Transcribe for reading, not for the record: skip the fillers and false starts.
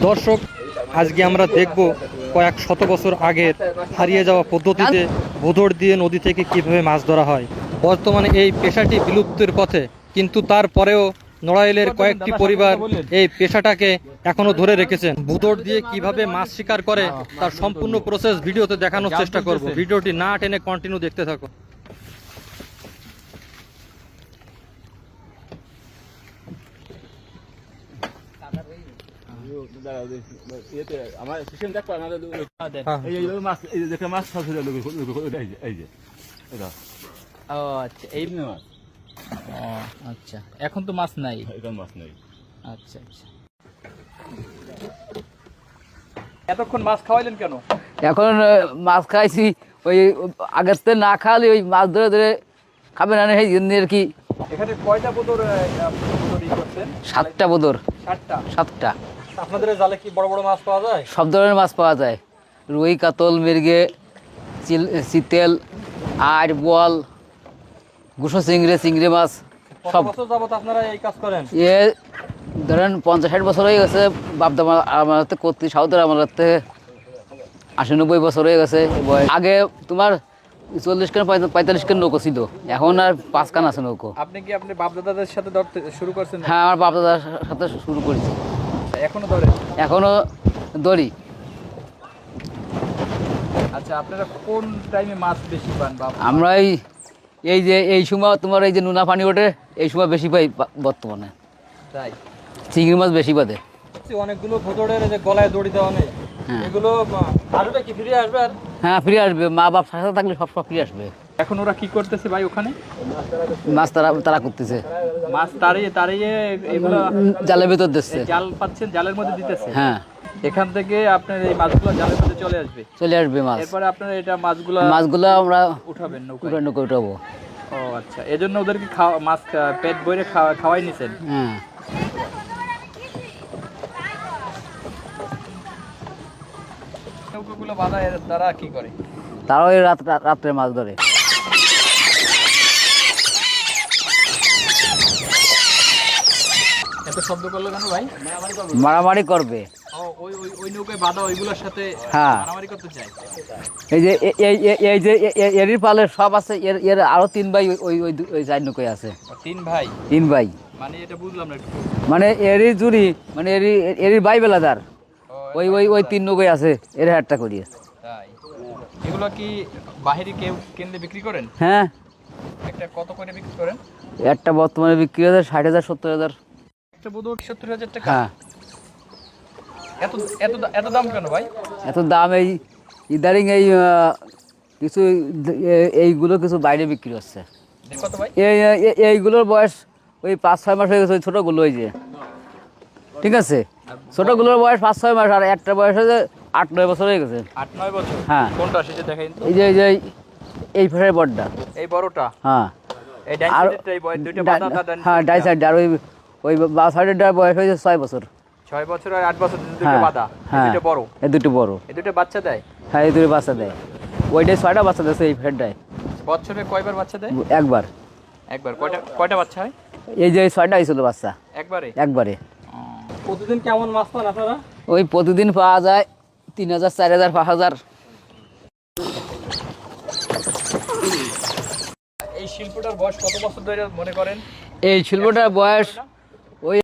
দর্শক, আজকে আমরা দেখব কয়েক শত বছর আগের হারিয়ে যাওয়া পদ্ধতিতে ভোঁদড় দিয়ে নদী থেকে কিভাবে মাছ ধরা হয়। বর্তমানে এই পেশাটি বিলুপ্তির পথে, কিন্তু তারপরেও নড়াইলের কয়েকটি পরিবার এই পেশাটাকে এখনো ধরে রেখেছেন। ভোঁদড় দিয়ে কিভাবে মাছ শিকার করে তার সম্পূর্ণ প্রসেস ভিডিওতে দেখানোর চেষ্টা করব। ভিডিওটি না টেনে কন্টিনিউ দেখতে থাকো। আচ্ছা, এখন তো মাছ নাই। আচ্ছা আচ্ছা, এতক্ষণ মাছ খাওয়াইলেন কেন? এখন মাছ খাইছি, ওই আগের থেকে না খাওয়ালে ওই মাছ ধরে ধরে খাবে না, সেই জন্য আর কি। এখানে কয়টা বোদর করছেন? 7টা বোদর। 7টা। আপনাদের জালে কি বড় বড় মাছ পাওয়া যায়? সব ধরনের মাছ পাওয়া যায়, রুই, কাতল, মৃগে, চিতেল, আর বোয়াল, গুসো চিংড়ি, চিংড়ি মাছ সব। বছর যাবত আপনারা এই কাজ করেন? এ ধরেন 50-60 বছর হয়ে গেছে। বাপদা আমার করতে, সাউদের আমার 80-90 বছর হয়ে গেছে। আগে তোমার 40 খান 45 খান নৌকো ছিল, এখন আর 5 খান আছে নৌকো। আপনি কি আপনি বাপদাদাদের সাথে ধরতে শুরু করছেন? হ্যাঁ, আমার বাপদাদার সাথে শুরু করেছি। এখনো ধরেন? এখনো দড়ি। আচ্ছা, আপনারা কোন টাইমে মাছ বেশি পান? আমরা এই যে এই সময় তোমার এই যে নোনা পানি ওঠে, এই সময় বেশি পাই বর্তমানে। তাই? চিংড়ি মাছ বেশি বাদে। অনেকগুলো ভোঁদড়ের যে গলায় দড়ি দেওয়া নেই, এগুলো আসবে কি ফিরে আসবে? আর হ্যাঁ, ফিরে আসবে। মা বাপ সাথে থাকলে সব ফিরে আসবে। এখন ওরা কি করতেছে ভাই ওখানে? মাছ তারা করতেছে, মাছ তাড়িয়ে এগুলো জালের ভিতর দিচ্ছে। জাল পাচ্ছেন, জালের মধ্যে দিতেছে। হ্যাঁ, এখান থেকে আপনার এই মাছগুলো জালের মধ্যে চলে আসবে মাছ। এরপরে আপনারা এটা মাছগুলো আমরা উঠাবেন নৌকা উঠাবো। ও আচ্ছা, এজন্য ওদেরকে মাছ পেট ভরে খাওয়াই নিছেন? হ্যাঁ। নৌকাগুলো বাঁধা, তারা কি করে? তারাও এই রাত্রে মাছ ধরে। এত শব্দ করলো কেন ভাই? মারামারি করবে। ওই নৌকায় বাঁধা ওইগুলোর সাথে মারামারি করতে চায়। এই যে এরই পালে সব আছে, এর আরো 3 ভাই ওই 4 নৌকায় আছে। 3 ভাই? মানে এটা বুঝলাম না। মানে এরই জুড়ি, মানে এরই ভাই বেলাদার ওই 3 নৌকায় আছে, এর হাটটা করিয়ে। তাই? এগুলো কি বাহিরে কেন্দ্রে বিক্রি করেন? হ্যাঁ। একটা কত করে বিক্রি করেন? একটা বর্তমানে বিক্রি হচ্ছে 60,000 70,000। একটা বোধ 70,000 টাকা? হ্যাঁ। এত দাম কেন ভাই? এত দাম এই ইদারিং এই কিছু এইগুলো কিছু বাইরে বিক্রি হচ্ছে। কত ভাই? এইগুলোর বয়স ওই 5-6 মাস হয়ে গেছে। ওই ছোটোগুলো ওই যে, ঠিক আছে, ছোটোগুলোর বয়স 5-6 মাস, আর একটা বয়স হয়েছে 8-9 বছর হয়ে গেছে। 8-9 বছর? হ্যাঁ। কোনটা সেটা দেখাইন তো। এই যে এই ফেরের বড়টা, এই বড়টা? হ্যাঁ। এই ডান সাইডেরটা, এই দুইটা বাঁধা ডান? হ্যাঁ, ডান সাইড। আর ওই বাঁ সাইডেরটার বয়স হয়েছে 6 বছর। 6 বছর আর 8 বছর, দুটো বাঁধা। এই দুটো বড়? এই দুটো বড়। এই দুটো বাচ্চা দেয়? হ্যাঁ, এই দুটো বাচ্চা দেয়। ওইটাই 6টা বাচ্চা দিয়েছে এই ফেরটায়। বছরে কয়বার বাচ্চা দেয়? একবার। কয়টা বাচ্চা হয়? এই যে 6টা হয়েছিল বাচ্চা একবারে। প্রতিদিন কেমন মাছ পান আপনারা? ওই প্রতিদিন পাওয়া যায় 3,000 4,000 5,000। এই শিল্পটার বয়স কত বছর ধরে মনে করেন? এই শিল্পটার বয়স ওই